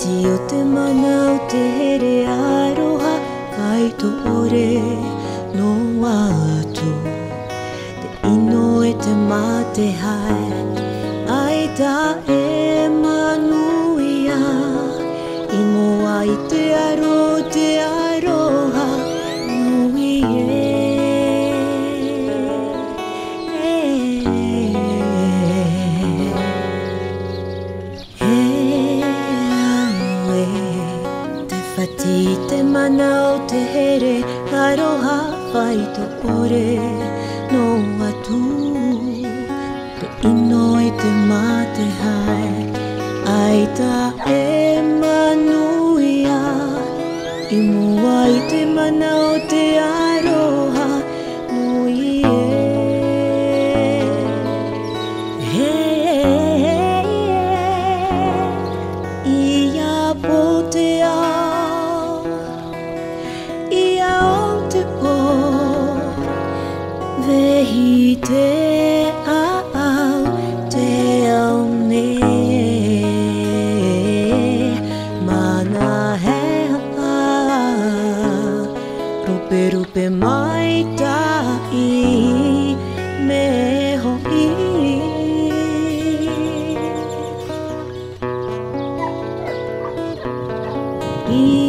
Ti o te mana o te here aroha Whai to ore no atu Te ino e te mate hai Ai ta e manuia I moa I te aro te aroha Nui Whati te mana o te here aroha whai to ore no atu Te ino I te mate hai Ai ta e manuia I mua I te mana o te aroha nui Ia po te ao Ia o te po Vehi te au te au ne Mana he Rupe rupe mai tai me hoi I